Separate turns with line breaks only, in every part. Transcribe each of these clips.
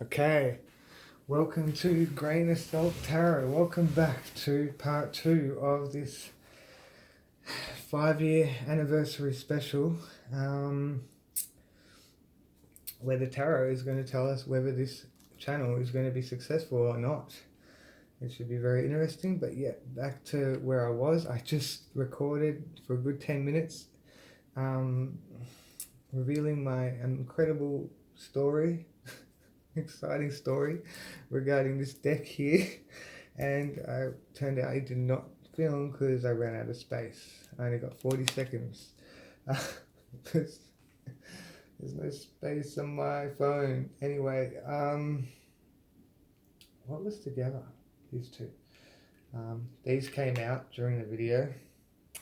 Okay, welcome to Grain of Salt Tarot. Welcome back to part 2 of this 5-year anniversary special, where the tarot is going to tell us whether this channel is going to be successful or not. It should be very interesting, but yeah, back to where I was. I just recorded for a good 10 minutes, revealing my incredible story, exciting story regarding this deck here, and I turned out it did not film because I ran out of space. I only got 40 seconds. There's no space on my phone. Anyway, what was together? These two. These came out during the video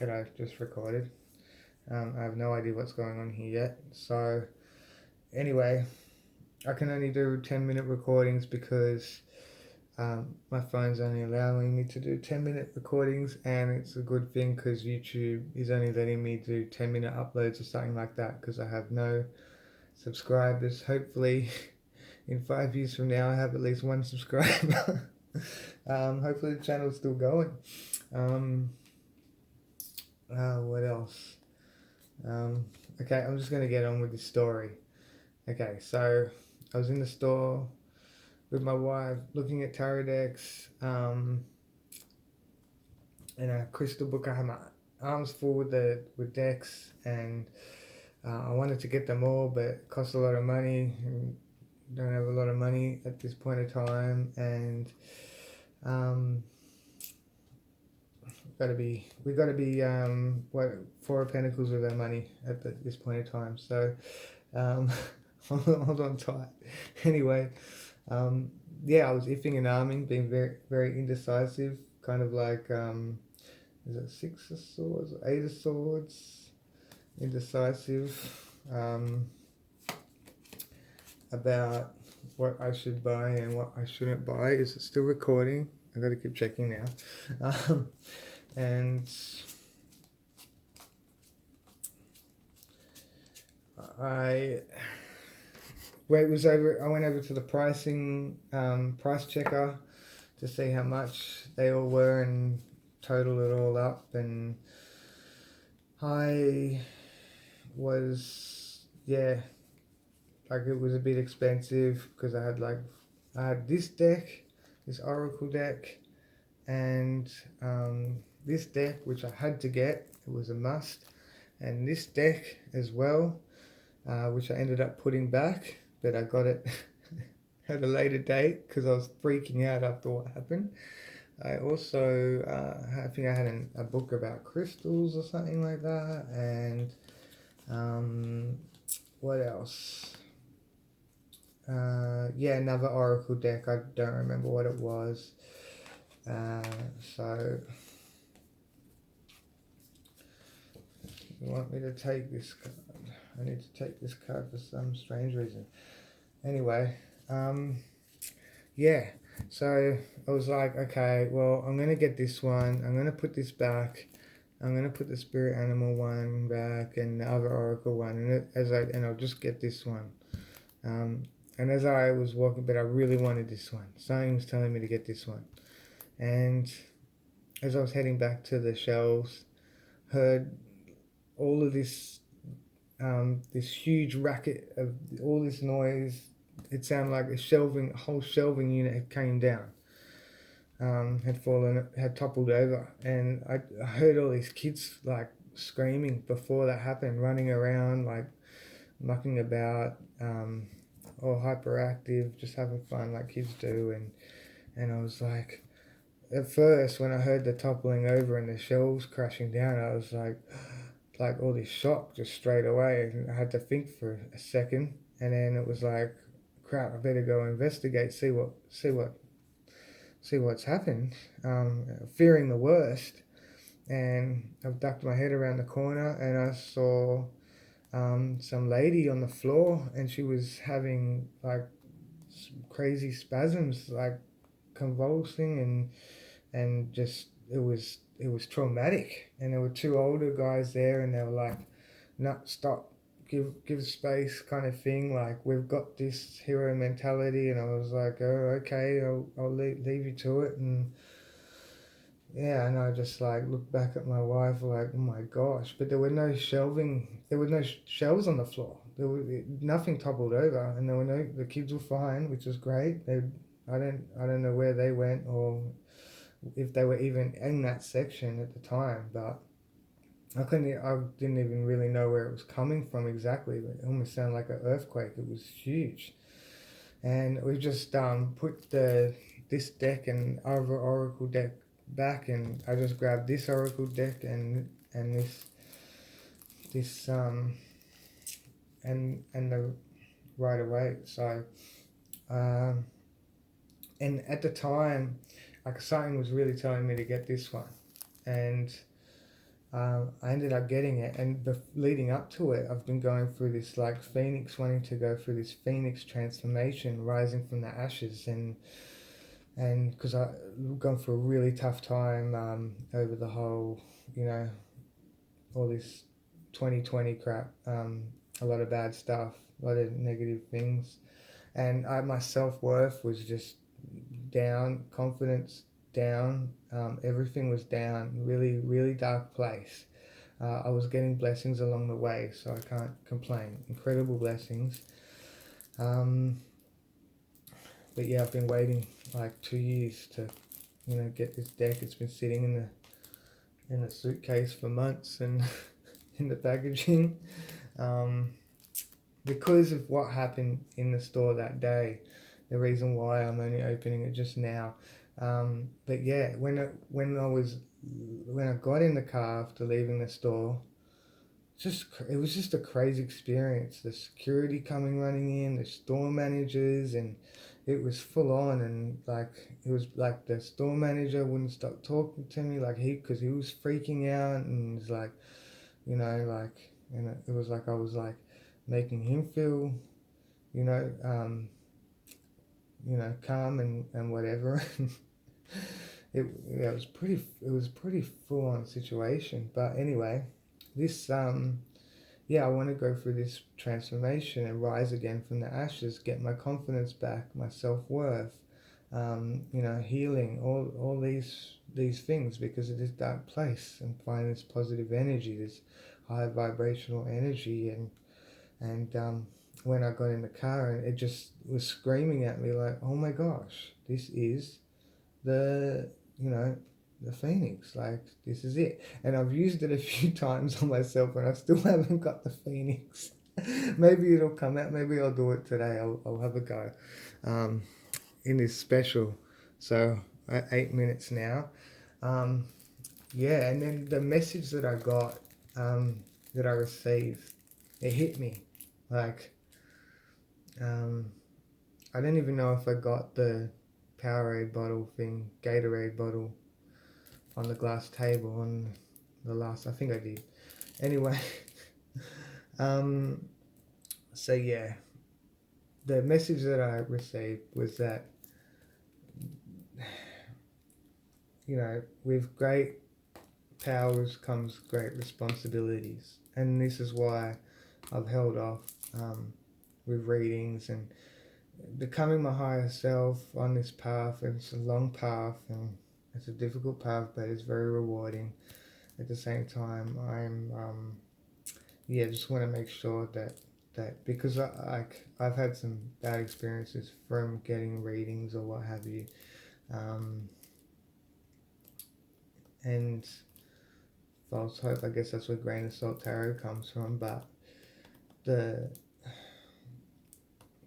that I just recorded. I have no idea what's going on here yet. So, anyway, I can only do 10-minute recordings because my phone's only allowing me to do 10-minute recordings, and it's a good thing because YouTube is only letting me do 10-minute uploads or something like that because I have no subscribers. Hopefully, in 5 years from now, I have at least one subscriber. Hopefully, the channel's still going. What else? Okay, I'm just going to get on with this story. Okay, so I was in the store with my wife looking at tarot decks and a crystal book. I had my arms full with decks, and I wanted to get them all, but it cost a lot of money, and don't have a lot of money at this point in time, and we gotta be what, Four of Pentacles with our money at this point in time. So hold on tight. Anyway, yeah, I was iffing and arming, being very, very indecisive, kind of like, is it Six of Swords, Eight of Swords, indecisive, about what I should buy and what I shouldn't buy. Is it still recording? I gotta keep checking now. And I went over to the pricing price checker to see how much they all were and total it all up, and I was, yeah, like, it was a bit expensive because I had this deck, this Oracle deck, and this deck, which I had to get, it was a must, and this deck as well, which I ended up putting back, but I got it at a later date because I was freaking out after what happened. I also, I think I had a book about crystals or something like that, and what else? Yeah, another Oracle deck. I don't remember what it was. So, you want me to take this card? I need to take this card for some strange reason. Anyway, yeah, so I was like, okay, well, I'm going to get this one. I'm going to put this back. I'm going to put the spirit animal one back and the other oracle one, and I'll just get this one. And as I was walking, but I really wanted this one. Something was telling me to get this one. And as I was heading back to the shelves, heard all of this, this huge racket of all this noise. It sounded like a whole shelving unit came down, had toppled over, and I heard all these kids like screaming before that happened, running around like mucking about, all hyperactive, just having fun like kids do, and I was like, at first when I heard the toppling over and the shelves crashing down, I was like all this shock just straight away, and I had to think for a second, and then it was like, crap, I better go investigate, see what's happened, fearing the worst. And I ducked my head around the corner, and I saw some lady on the floor, and she was having like crazy spasms, like convulsing, and just it was traumatic. And there were two older guys there, and they were like, "No, stop, give space kind of thing. Like, we've got this hero mentality, and I was like, oh, okay, I'll leave you to it. And yeah, and I just like looked back at my wife like, oh my gosh, but there were no shelving, there were no shelves on the floor. There was nothing toppled over, and there were no, the kids were fine, which was great. I don't know where they went or if they were even in that section at the time, but I didn't even really know where it was coming from exactly. It almost sounded like an earthquake. It was huge, and we just put this deck and other oracle deck back, and I just grabbed this oracle deck and this and the right away. So and at the time, like, something was really telling me to get this one, and I ended up getting it. And leading up to it, I've been going through this like phoenix, wanting to go through this phoenix transformation, rising from the ashes, and because I've gone through a really tough time over the whole, you know, all this 2020 crap, a lot of bad stuff, a lot of negative things, and my self-worth was just down, confidence down, everything was down, really, really dark place. I was getting blessings along the way, so I can't complain. Incredible blessings. But yeah, I've been waiting like 2 years to, you know, get this deck. It's been sitting in the suitcase for months and in the packaging, because of what happened in the store that day. The reason why I'm only opening it just now. But yeah, when I got in the car after leaving the store, it was just a crazy experience. The security coming running in, the store managers, and it was full on. And like, it was like the store manager wouldn't stop talking to me, like, because he was freaking out, and was like, you know, like, and it was like I was like making him feel, you know, calm and whatever. Yeah, it was pretty full on situation. But anyway, this yeah, I want to go through this transformation and rise again from the ashes, get my confidence back, my self-worth, you know, healing, all these things, because of this dark place, and find this positive energy, this high vibrational energy. And when I got in the car, and it just was screaming at me like, oh my gosh, this is the, you know, the phoenix, like, this is it. And I've used it a few times on myself, and I still haven't got the phoenix. Maybe it'll come out, maybe I'll do it today. I'll have a go in this special. So 8 minutes now. Yeah, and then the message that I got, that I received, it hit me. Like, I don't even know if I got the Powerade bottle thing, Gatorade bottle, on the glass table on the last, I think I did. Anyway, so yeah, the message that I received was that, you know, with great powers comes great responsibilities. And this is why I've held off with readings and becoming my higher self on this path. It's a long path, and it's a difficult path, but it's very rewarding. At the same time, I'm yeah, just want to make sure that because I've had some bad experiences from getting readings or what have you, and false hope. I guess that's where grain of salt tarot comes from. But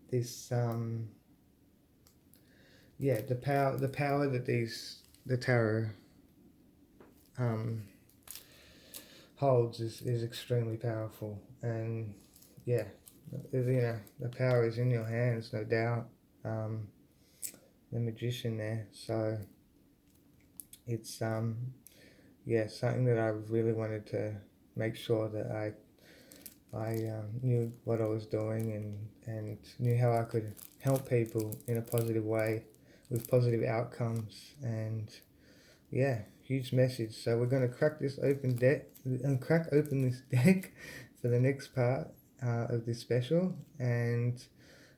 this yeah, the power that the tarot holds is extremely powerful. And yeah, you know, the power is in your hands, no doubt. The magician there. So it's yeah, something that I really wanted to make sure that I knew what I was doing, and knew how I could help people in a positive way with positive outcomes. And yeah, huge message. So we're going to crack open this deck for the next part. of this special, and